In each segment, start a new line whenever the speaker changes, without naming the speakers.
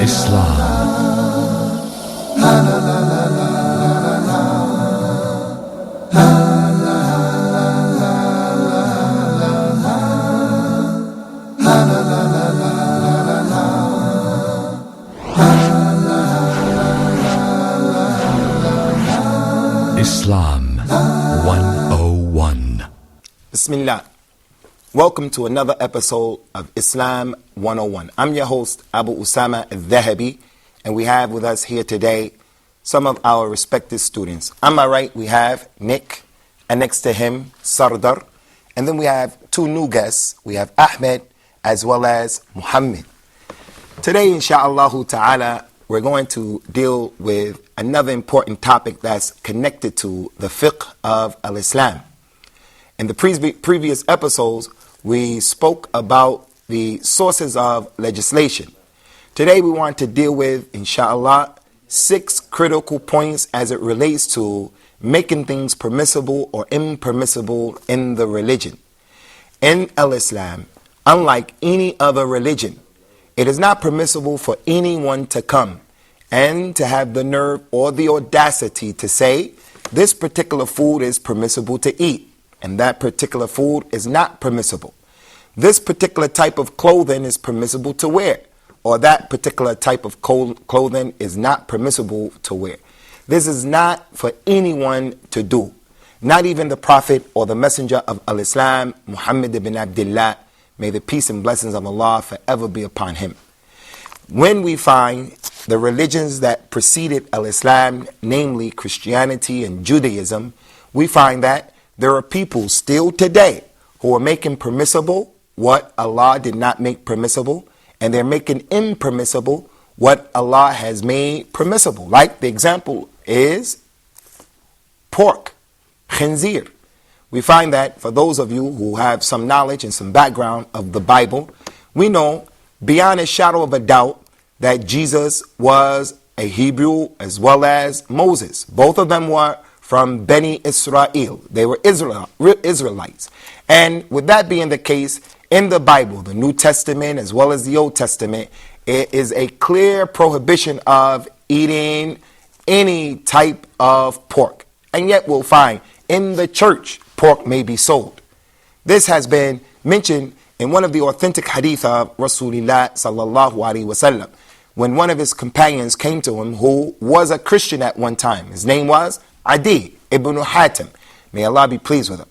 Islam 101.
Bismillah. Welcome to another episode of Islam 101. I'm your host, Abu Usamah Adh-Dhahabi, and we have with us here today some of our respected students. On my right, we have Nick, and next to him, Sardar. And then we have two new guests. We have Ahmed as well as Muhammad. Today, insha'Allah ta'ala, we're going to deal with another important topic that's connected to the fiqh of al-Islam. In the previous episodes, we spoke about the sources of legislation. Today we want to deal with, inshallah, 6 critical points as it relates to making things permissible or impermissible in the religion. In al-Islam, unlike any other religion, it is not permissible for anyone to come and to have the nerve or the audacity to say, this particular food is permissible to eat, and that particular food is not permissible. This particular type of clothing is permissible to wear, or that particular type of clothing is not permissible to wear. This is not for anyone to do. Not even the Prophet or the Messenger of al-Islam, Muhammad ibn Abdullah, may the peace and blessings of Allah forever be upon him. When we find the religions that preceded al-Islam, namely Christianity and Judaism, we find that there are people still today who are making permissible what Allah did not make permissible, and they're making impermissible what Allah has made permissible. Like the example is pork, khinzir. We find that for those of you who have some knowledge and some background of the Bible, we know beyond a shadow of a doubt that Jesus was a Hebrew as well as Moses. Both of them were from Beni Israel. They were Israelites. And with that being the case, in the Bible, the New Testament as well as the Old Testament, it is a clear prohibition of eating any type of pork. And yet we'll find in the church, pork may be sold. This has been mentioned in one of the authentic hadith of Rasulullah sallallahu alaihi wasallam, when one of his companions came to him who was a Christian at one time. His name was Adi ibn Hatim. May Allah be pleased with him.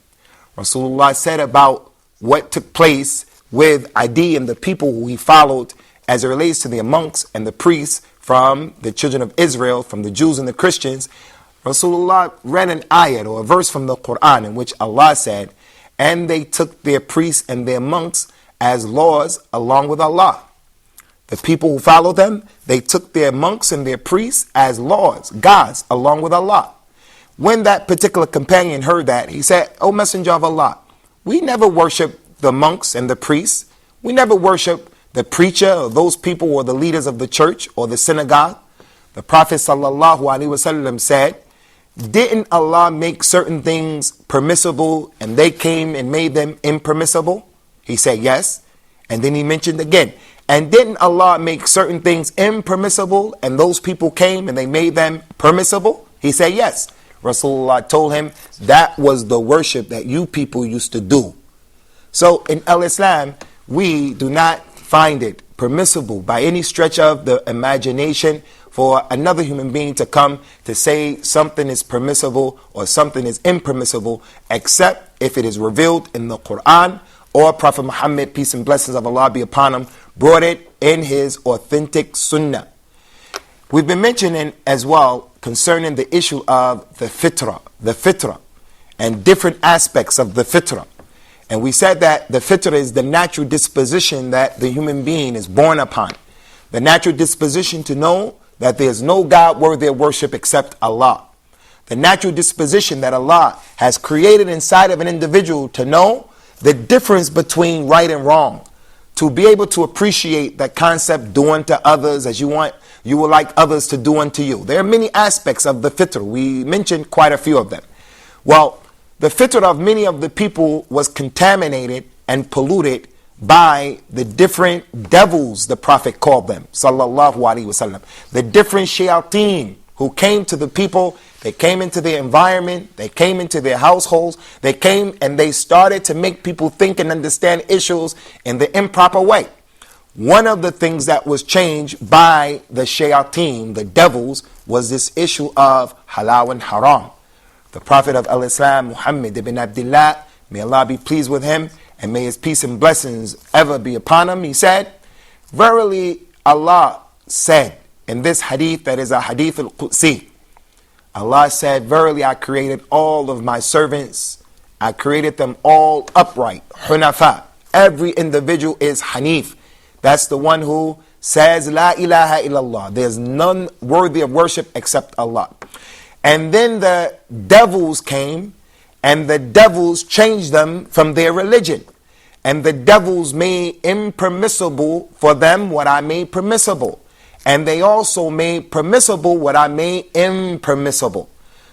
Rasulullah said about what took place with Adi and the people who he followed as it relates to the monks and the priests from the children of Israel, from the Jews and the Christians. Rasulullah read an ayat or a verse from the Quran in which Allah said, and they took their priests and their monks as laws along with Allah. The people who followed them, they took their monks and their priests as laws, gods, along with Allah. When that particular companion heard that, he said, O Messenger of Allah, we never worship the monks and the priests. We never worship the preacher or those people or the leaders of the church or the synagogue. The Prophet sallallahu alaihi wasallam said, didn't Allah make certain things permissible and they came and made them impermissible? He said yes. And then he mentioned again, and didn't Allah make certain things impermissible and those people came and they made them permissible? He said yes. Rasulullah told him that was the worship that you people used to do. So in al-Islam, we do not find it permissible by any stretch of the imagination for another human being to come to say something is permissible or something is impermissible, except if it is revealed in the Quran or Prophet Muhammad, peace and blessings of Allah be upon him, brought it in his authentic sunnah. We've been mentioning as well concerning the issue of the fitrah, and different aspects of the fitrah. And we said that the fitrah is the natural disposition that the human being is born upon. The natural disposition to know that there is no God worthy of worship except Allah. The natural disposition that Allah has created inside of an individual to know the difference between right and wrong. To be able to appreciate that concept, do unto others as you would like others to do unto you. There are many aspects of the fitrah. We mentioned quite a few of them. Well, the fitrah of many of the people was contaminated and polluted by the different devils, the Prophet called them, sallallahu alaihi wasallam. The different shayateen who came to the people, they came into their environment, they came into their households, they came and they started to make people think and understand issues in the improper way. One of the things that was changed by the shayateen, the devils, was this issue of halal and haram. The Prophet of Al-Islam, Muhammad ibn Abdullah, may Allah be pleased with him, and may his peace and blessings ever be upon him, he said, verily Allah said in this hadith that is a hadith al-Qudsi, Allah said, verily I created all of my servants, I created them all upright, hunafa. Every individual is hanif. That's the one who says, La ilaha illallah. There's none worthy of worship except Allah. And then the devils came, and the devils changed them from their religion. And the devils made impermissible for them what I made permissible. And they also made permissible what I made impermissible.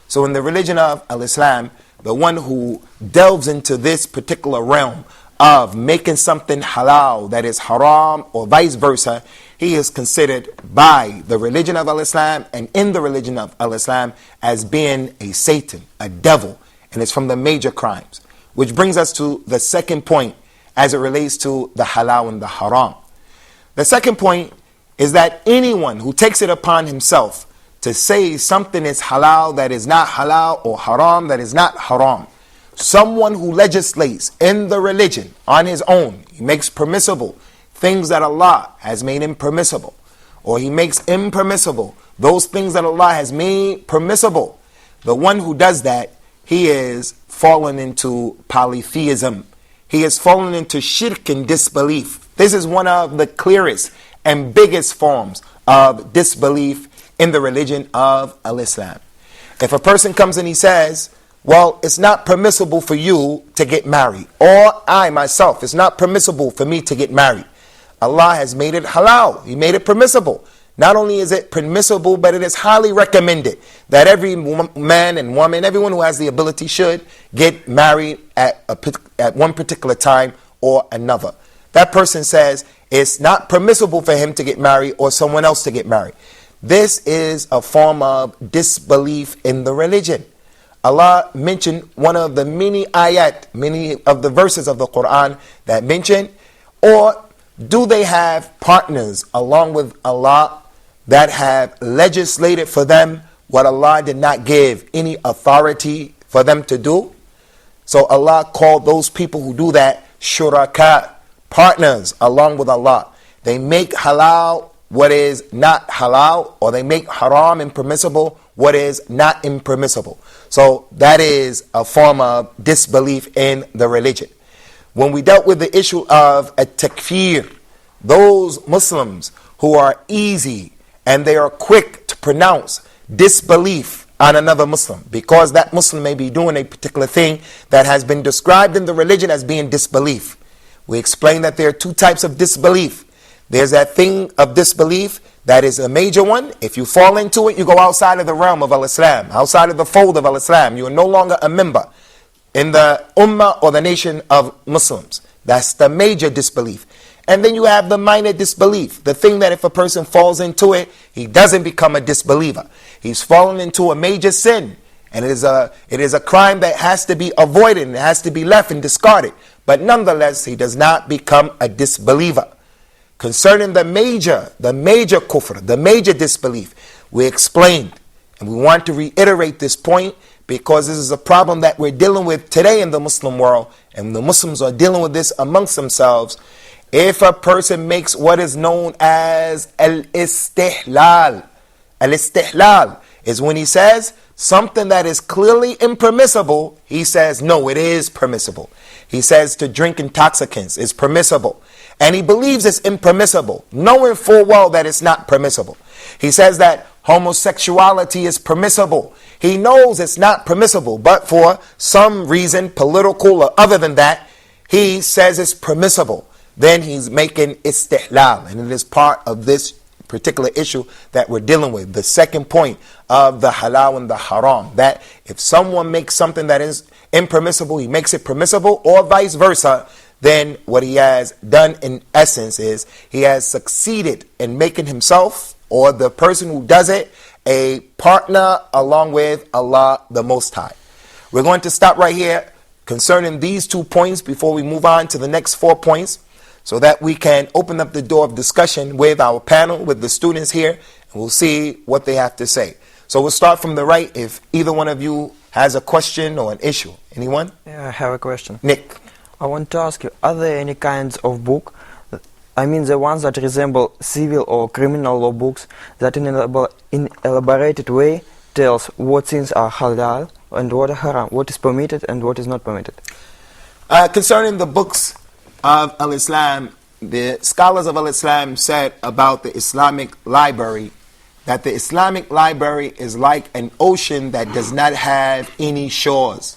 So in the religion of Al-Islam, the one who delves into this particular realm of making something halal that is haram or vice versa, he is considered by the religion of Al-Islam and in the religion of Al-Islam as being a Satan, a devil, and it's from the major crimes. Which brings us to the second point as it relates to the halal and the haram. The second point is that anyone who takes it upon himself to say something is halal that is not halal or haram that is not haram, someone who legislates in the religion on his own, he makes permissible things that Allah has made impermissible, or he makes impermissible those things that Allah has made permissible. The one who does that, he is fallen into polytheism. He has fallen into shirk and disbelief. This is one of the clearest and biggest forms of disbelief in the religion of Al-Islam. If a person comes and he says, well, it's not permissible for you to get married, or I myself, it's not permissible for me to get married. Allah has made it halal. He made it permissible. Not only is it permissible, but it is highly recommended that every man and woman, everyone who has the ability should get married at one particular time or another. That person says it's not permissible for him to get married or someone else to get married. This is a form of disbelief in the religion. Allah mentioned one of the many ayat, many of the verses of the Quran that mention, or do they have partners along with Allah that have legislated for them what Allah did not give any authority for them to do? So Allah called those people who do that shuraka, partners along with Allah. They make halal what is not halal, or they make haram impermissible what is not impermissible. So that is a form of disbelief in the religion. When we dealt with the issue of a takfir, those Muslims who are easy and they are quick to pronounce disbelief on another Muslim because that Muslim may be doing a particular thing that has been described in the religion as being disbelief. We explained that there are two types of disbelief. There's that thing of disbelief that is a major one. If you fall into it, you go outside of the realm of Al-Islam, outside of the fold of Al-Islam. You are no longer a member in the ummah or the nation of Muslims. That's the major disbelief. And then you have the minor disbelief, the thing that if a person falls into it, he doesn't become a disbeliever. He's fallen into a major sin, and it is a crime that has to be avoided and it has to be left and discarded. But nonetheless, he does not become a disbeliever. Concerning the major kufr, the major disbelief, we explained, and we want to reiterate this point because this is a problem that we're dealing with today in the Muslim world, and the Muslims are dealing with this amongst themselves. If a person makes what is known as al-istihlal is when he says something that is clearly impermissible, he says, no, it is permissible. He says to drink intoxicants is permissible. And he believes it's impermissible, knowing full well that it's not permissible. He says that homosexuality is permissible. He knows it's not permissible, but for some reason, political or other than that, he says it's permissible. Then he's making istihlal, and it is part of this particular issue that we're dealing with. The second point of the halal and the haram, that if someone makes something that is impermissible, he makes it permissible, or vice versa, then what he has done in essence is he has succeeded in making himself, or the person who does it, a partner along with Allah the Most High. We're going to stop right here concerning these 2 points before we move on to the next 4 points, so that we can open up the door of discussion with our panel, with the students here, and we'll see what they have to say. So we'll start from the right if either one of you has a question or an issue. Anyone?
Yeah, I have a question.
Nick.
I want to ask you, are there any kinds of book, I mean the ones that resemble civil or criminal law books, that in an elaborated way tells what things are halal and what are haram, what is permitted and what is not permitted?
Concerning the books of Al-Islam, the scholars of Al-Islam said about the Islamic library that the Islamic library is like an ocean that does not have any shores.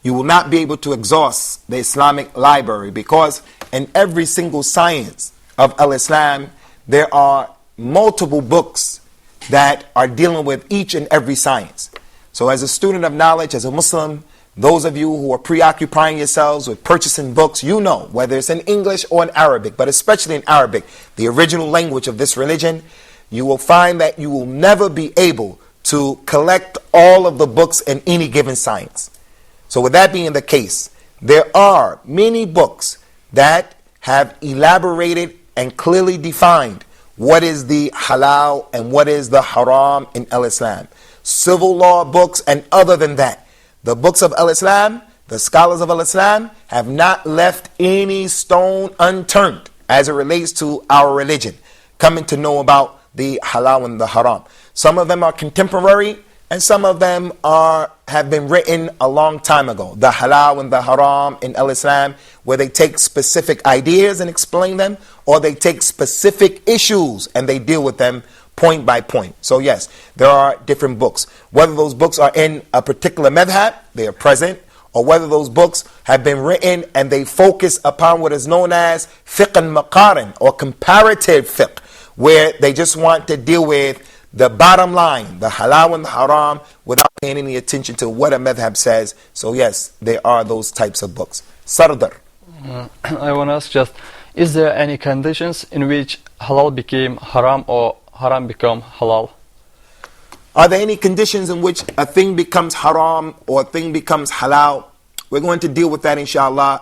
You will not be able to exhaust the Islamic library, because in every single science of Al-Islam, there are multiple books that are dealing with each and every science. So as a student of knowledge, as a Muslim, those of you who are preoccupying yourselves with purchasing books, you know, whether it's in English or in Arabic, but especially in Arabic, the original language of this religion, you will find that you will never be able to collect all of the books in any given science. So with that being the case, there are many books that have elaborated and clearly defined what is the halal and what is the haram in Al-Islam. Civil law books and other than that. The books of Al-Islam, the scholars of Al-Islam have not left any stone unturned as it relates to our religion, coming to know about the halal and the haram. Some of them are contemporary, and some of them have been written a long time ago. The halal and the haram in Al-Islam, where they take specific ideas and explain them, or they take specific issues and they deal with them point by point. So yes, there are different books. Whether those books are in a particular madhab, they are present, or whether those books have been written and they focus upon what is known as fiqh al-maqarin, or comparative fiqh, where they just want to deal with the bottom line, the halal and the haram, without paying any attention to what a madhab says. So yes, there are those types of books. Sardar.
I want to ask just, is there any conditions in which halal became haram or haram become halal?
Are there any conditions in which a thing becomes haram or a thing becomes halal? We're going to deal with that inshallah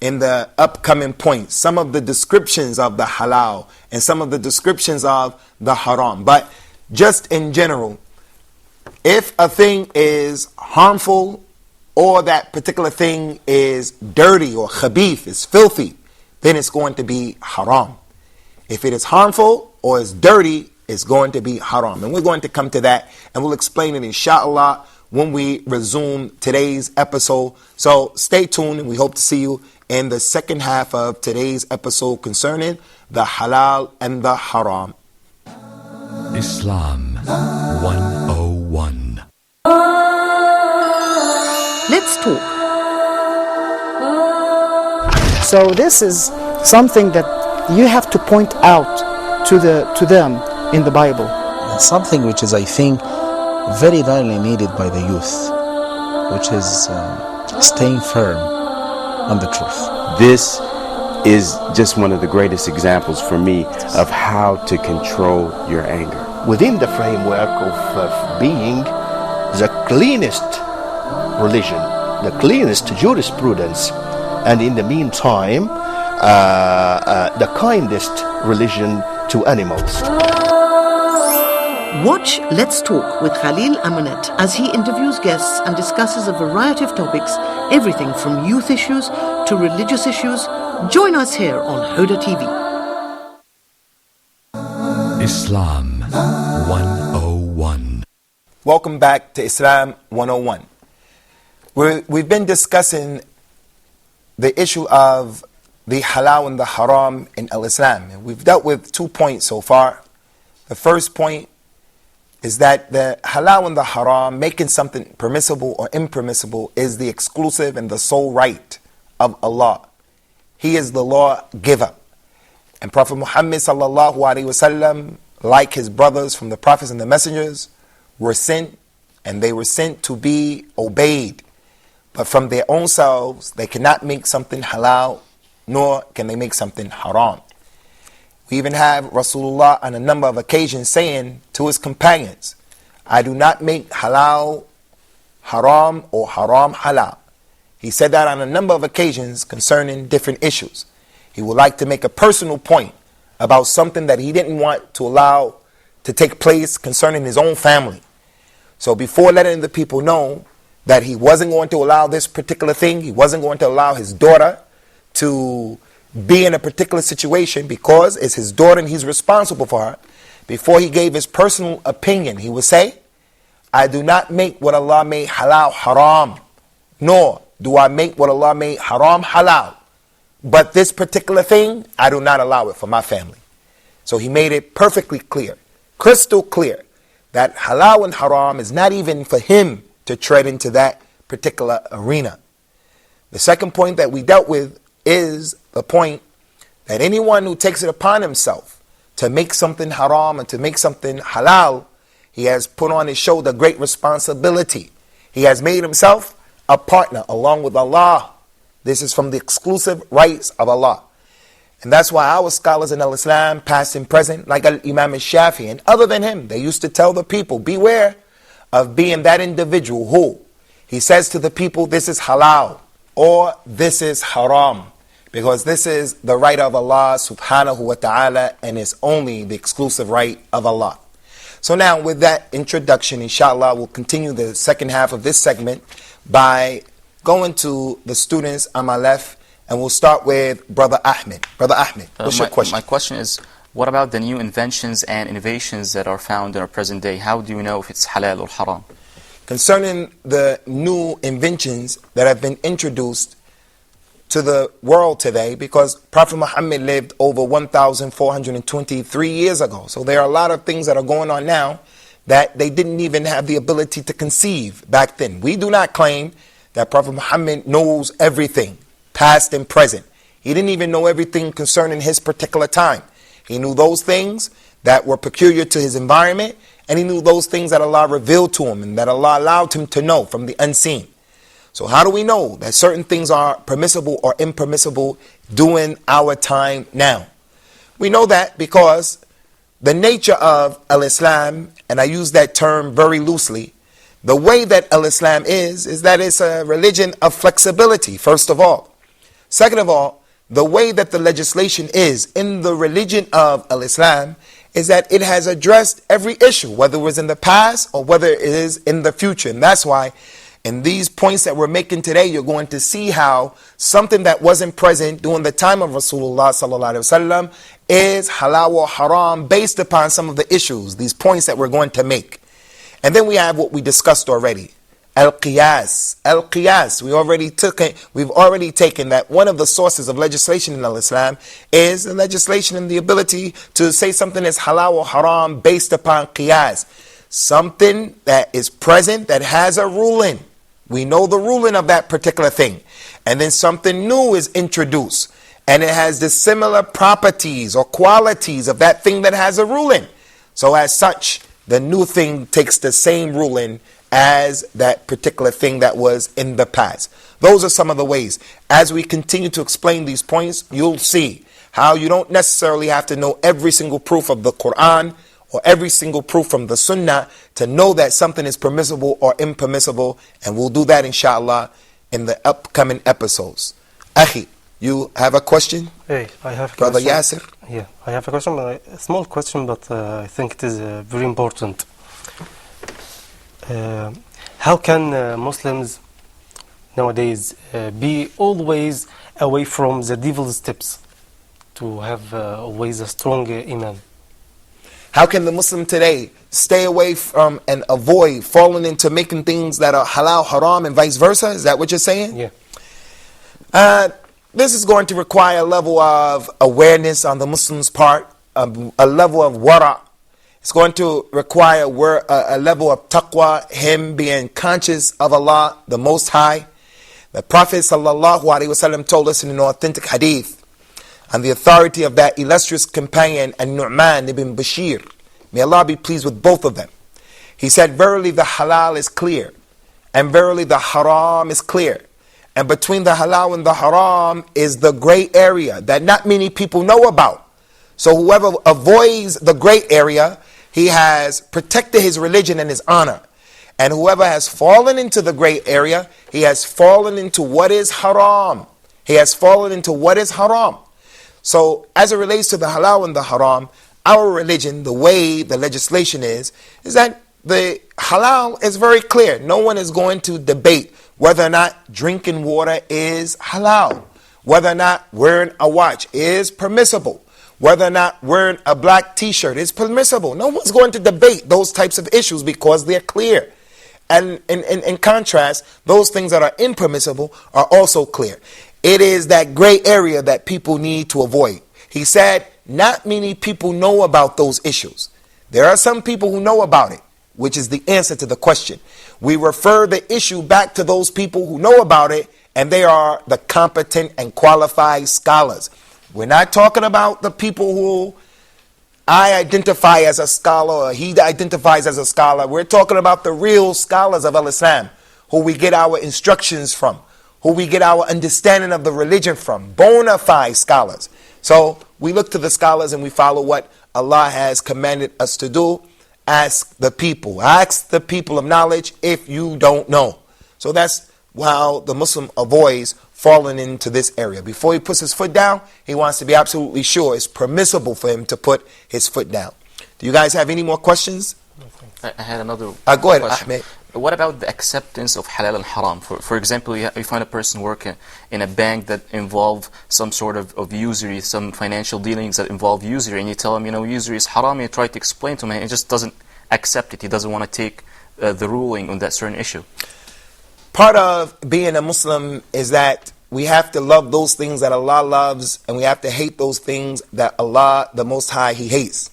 in the upcoming points. Some of the descriptions of the halal and some of the descriptions of the haram. But just in general, if a thing is harmful or that particular thing is dirty or khabith, is filthy, then it's going to be haram. If it is harmful or is dirty, it's going to be haram. And we're going to come to that and we'll explain it inshallah when we resume today's episode. So stay tuned and we hope to see you in the second half of today's episode concerning the halal and the haram.
Islam 101.
Let's talk.
So this is something that you have to point out to them in the Bible.
Something which is, I think, very rarely needed by the youth, which is staying firm on the truth.
This is just one of the greatest examples for me of how to control your anger.
Within the framework of being the cleanest religion, the cleanest jurisprudence, and in the meantime, the kindest religion to animals.
Watch Let's Talk with Khalil Amanet as he interviews guests and discusses a variety of topics, everything from youth issues to religious issues. Join us here on Huda TV.
Islam 101.
Welcome back to Islam 101. We've been discussing the issue of the halal and the haram in Al-Islam. We've dealt with 2 points so far. The first point is that the halal and the haram, making something permissible or impermissible, is the exclusive and the sole right of Allah. He is the law giver. And Prophet Muhammad sallallahu alaihi wasallam, like his brothers from the prophets and the messengers, were sent, and they were sent to be obeyed. But from their own selves, they cannot make something halal nor can they make something haram. We even have Rasulullah on a number of occasions saying to his companions, I do not make halal haram or haram halal. He said that on a number of occasions concerning different issues. He would like to make a personal point about something that he didn't want to allow to take place concerning his own family. So before letting the people know that he wasn't going to allow this particular thing, he wasn't going to allow his daughter to be in a particular situation because it's his daughter and he's responsible for her. Before he gave his personal opinion, he would say, I do not make what Allah made halal haram, nor do I make what Allah made haram halal. But this particular thing, I do not allow it for my family. So he made it perfectly clear, crystal clear, that halal and haram is not even for him to tread into that particular arena. The second point that we dealt with is the point that anyone who takes it upon himself to make something haram and to make something halal, he has put on his shoulder great responsibility. He has made himself a partner along with Allah. This is from the exclusive rights of Allah. And that's why our scholars in Islam, past and present, like Imam al-Shafi and other than him, they used to tell the people, beware of being that individual who, he says to the people, this is halal or this is haram. Because this is the right of Allah subhanahu wa ta'ala and is only the exclusive right of Allah. So now with that introduction, inshallah, we'll continue the second half of this segment by going to the students on my left, and we'll start with Brother Ahmed. Brother Ahmed, what's your question?
My question is, what about the new inventions and innovations that are found in our present day? How do you know if it's halal or haram?
Concerning the new inventions that have been introduced to the world today, because Prophet Muhammad lived over 1,423 years ago. So there are a lot of things that are going on now that they didn't even have the ability to conceive back then. We do not claim that Prophet Muhammad knows everything, past and present. He didn't even know everything concerning his particular time. He knew those things that were peculiar to his environment, and he knew those things that Allah revealed to him and that Allah allowed him to know from the unseen. So how do we know that certain things are permissible or impermissible during our time now? We know that because the nature of Al-Islam, and I use that term very loosely, the way that Al-Islam is that it's a religion of flexibility, first of all. Second of all, the way that the legislation is in the religion of Al-Islam is that it has addressed every issue, whether it was in the past or whether it is in the future. And that's why in these points that we're making today, you're going to see how something that wasn't present during the time of Rasulullah sallallahu alaihi wasallam is halal or haram based upon some of the issues, these points that we're going to make. And then we have what we discussed already, al-qiyas. Al-qiyas, we've already taken that one of the sources of legislation in Islam is the legislation and the ability to say something is halal or haram based upon qiyas. Something that is present that has a ruling. We know the ruling of that particular thing. And then something new is introduced. And it has the similar properties or qualities of that thing that has a ruling. So as such, the new thing takes the same ruling as that particular thing that was in the past. Those are some of the ways. As we continue to explain these points, you'll see how you don't necessarily have to know every single proof of the Quran or every single proof from the Sunnah to know that something is permissible or impermissible. And we'll do that, inshallah, in the upcoming episodes. Akhi, you have a question?
Hey, I have a
Brother
question.
Yasser?
Yeah, I have a question, a small question, but I think it is very important. How can Muslims nowadays be always away from the devil's steps to have always a strong iman?
How can the Muslim today stay away from and avoid falling into making things that are halal, haram, and vice versa? Is that what you're saying?
Yeah.
This is going to require a level of awareness on the Muslim's part, a level of wara. It's going to require a level of taqwa, him being conscious of Allah, the Most High. The Prophet ﷺ told us in an authentic hadith, on the authority of that illustrious companion, An-Nu'man ibn Bashir, may Allah be pleased with both of them. He said, verily the halal is clear, and verily the haram is clear, And between the halal and the haram is the gray area that not many people know about. So whoever avoids the gray area, he has protected his religion and his honor. And whoever has fallen into the gray area, he has fallen into what is haram. He has fallen into what is haram. So as it relates to the halal and the haram, our religion, the way the legislation is that the halal is very clear. No one is going to debate whether or not drinking water is halal, whether or not wearing a watch is permissible, whether or not wearing a black t-shirt is permissible. No one's going to debate those types of issues because they're clear. And in contrast, those things that are impermissible are also clear. It is that gray area that people need to avoid. He said, not many people know about those issues. There are some people who know about it, which is the answer to the question. We refer the issue back to those people who know about it, and they are the competent and qualified scholars. We're not talking about the people who I identify as a scholar or he identifies as a scholar. We're talking about the real scholars of Al-Islam, who we get our instructions from, who we get our understanding of the religion from, bona fide scholars. So we look to the scholars and we follow what Allah has commanded us to do. Ask the people of knowledge if you don't know. So that's how the Muslim avoids falling into this area. Before he puts his foot down, he wants to be absolutely sure it's permissible for him to put his foot down. Do you guys have any more questions?
I had another
Go ahead,
question.
Ahmed.
What about the acceptance of halal and haram? For example, you find a person working in a bank that involve some sort of usury, some financial dealings that involve usury, and you tell him, usury is haram, and you try to explain to him, and he just doesn't accept it. He doesn't want to take the ruling on that certain issue.
Part of being a Muslim is that we have to love those things that Allah loves, and we have to hate those things that Allah, the Most High, He hates.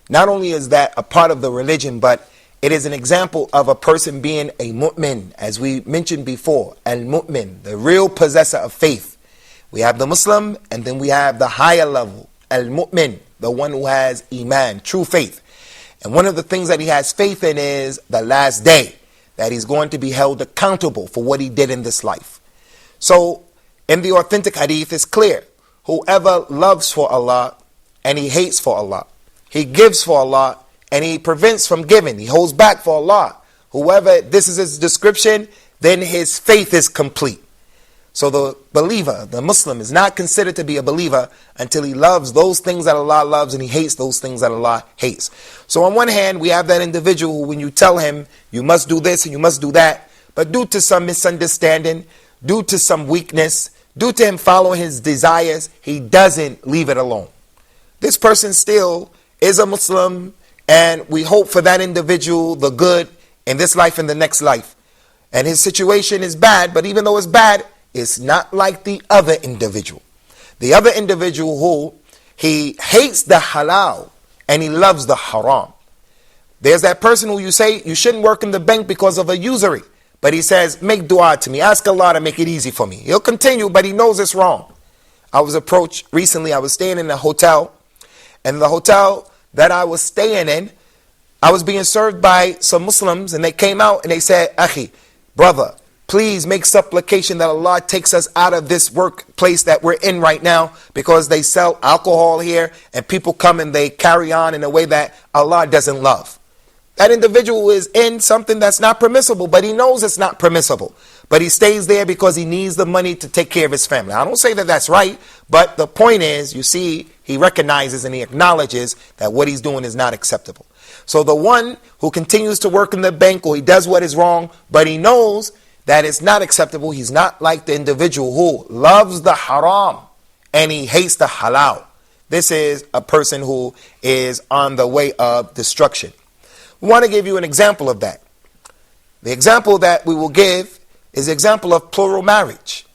Not only is that a part of the religion, but it is an example of a person being a mu'min, as we mentioned before, al-mu'min, the real possessor of faith. We have the Muslim, and then we have the higher level, al-mu'min, the one who has iman, true faith. And one of the things that he has faith in is the last day, that he's going to be held accountable for what he did in this life. So, in the authentic hadith, it's clear, whoever loves for Allah, and he hates for Allah, he gives for Allah, and he prevents from giving, he holds back for Allah. Whoever this is his description, then his faith is complete. So the believer, the Muslim, is not considered to be a believer until he loves those things that Allah loves and he hates those things that Allah hates. So on one hand, we have that individual who, when you tell him you must do this and you must do that, but due to some misunderstanding, due to some weakness, due to him following his desires, he doesn't leave it alone. This person still is a Muslim, and we hope for that individual the good in this life and the next life. And his situation is bad, but even though it's bad, it's not like the other individual. The other individual who he hates the halal and he loves the haram. There's that person who you say you shouldn't work in the bank because of a usury, but he says, make dua to me, ask Allah to make it easy for me. He'll continue, but he knows it's wrong. I was approached recently, I was staying in a hotel, and the hotel that I was staying in, I was being served by some Muslims, and they came out and they said, Akhi, brother, please make supplication that Allah takes us out of this workplace that we're in right now, because they sell alcohol here and people come and they carry on in a way that Allah doesn't love. That individual is in something that's not permissible, but he knows it's not permissible. But he stays there because he needs the money to take care of his family. I don't say that that's right, but the point is, you see, he recognizes and he acknowledges that what he's doing is not acceptable. So the one who continues to work in the bank, or he does what is wrong, but he knows that it's not acceptable, he's not like the individual who loves the haram and he hates the halal. This is a person who is on the way of destruction. We want to give you an example of that. The example that we will give is the example of plural marriage.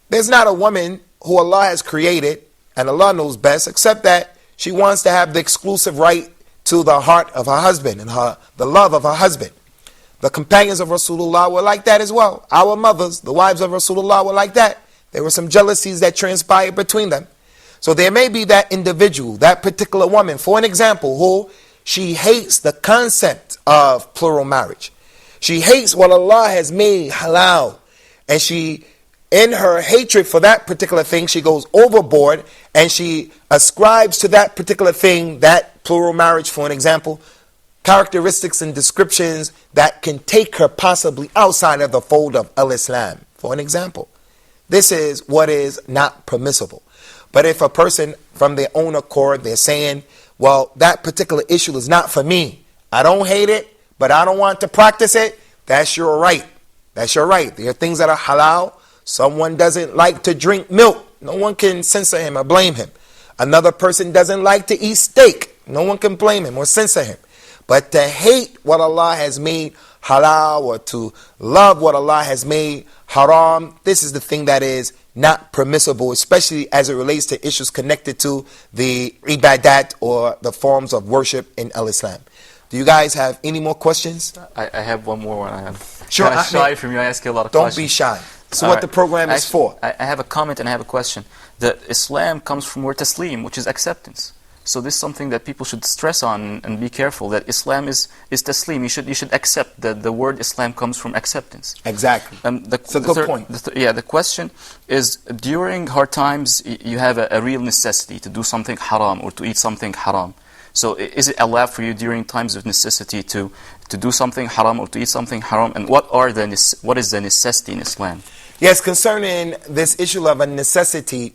There's not a woman who Allah has created, and Allah knows best, except that she wants to have the exclusive right to the heart of her husband and the love of her husband. The companions of Rasulullah were like that as well. Our mothers, the wives of Rasulullah, were like that. There were some jealousies that transpired between them. So there may be that individual, that particular woman, for an example, who she hates the concept of plural marriage. She hates what Allah has made halal, and she in her hatred for that particular thing, she goes overboard and she ascribes to that particular thing, that plural marriage for an example, characteristics and descriptions that can take her possibly outside of the fold of al-Islam, for an example. This is what is not permissible. But if a person from their own accord, they're saying, well, that particular issue is not for me. I don't hate it, but I don't want to practice it. That's your right. That's your right. There are things that are halal. Someone doesn't like to drink milk. No one can censor him or blame him. Another person doesn't like to eat steak. No one can blame him or censor him. But to hate what Allah has made halal or to love what Allah has made haram, this is the thing that is not permissible, especially as it relates to issues connected to the ibadat or the forms of worship in al-Islam. Do you guys have any more questions?
I have one more one. I have
sure,
kind of shy from you. I ask you a lot of
don't
questions.
Don't be shy. So
All
what
right.
the program is for?
I have a comment and I have a question. The Islam comes from word taslim, which is acceptance. So this is something that people should stress on and be careful, that Islam is taslim. You should accept that the word Islam comes from acceptance.
Exactly. It's a good point.
The question is, during hard times, you have a real necessity to do something haram or to eat something haram. So is it allowed for you during times of necessity to do something haram or to eat something haram? And what is the necessity in Islam?
Yes, concerning this issue of a necessity,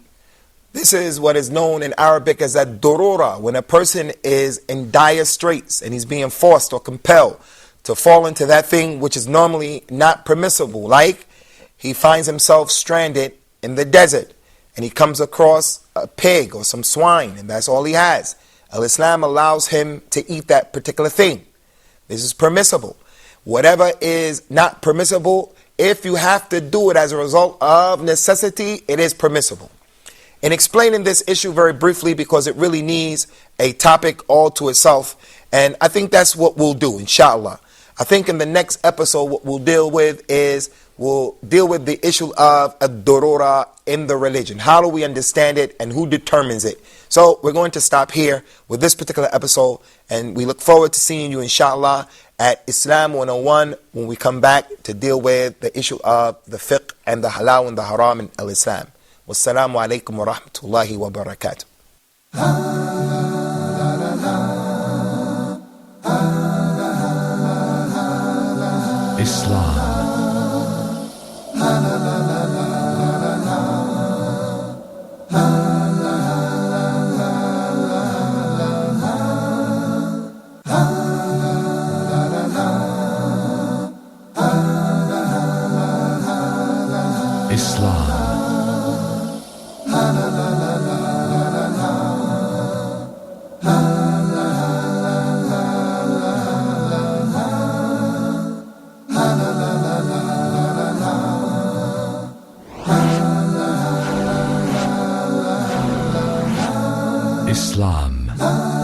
this is what is known in Arabic as a durura, when a person is in dire straits and he's being forced or compelled to fall into that thing which is normally not permissible. Like he finds himself stranded in the desert and he comes across a pig or some swine and that's all he has. Al-Islam allows him to eat that particular thing. This is permissible. Whatever is not permissible, if you have to do it as a result of necessity, it is permissible. In explaining this issue very briefly, because it really needs a topic all to itself, and I think that's what we'll do, inshallah. I think in the next episode what we'll deal with the issue of ad-durura in the religion. How do we understand it and who determines it? So we're going to stop here with this particular episode, and we look forward to seeing you, inshallah, at Islam 101 when we come back to deal with the issue of the fiqh and the halal and the haram in al-Islam. Wassalamu alaikum wa rahmatullahi wa barakatuh.
Islam. Islam. Islam.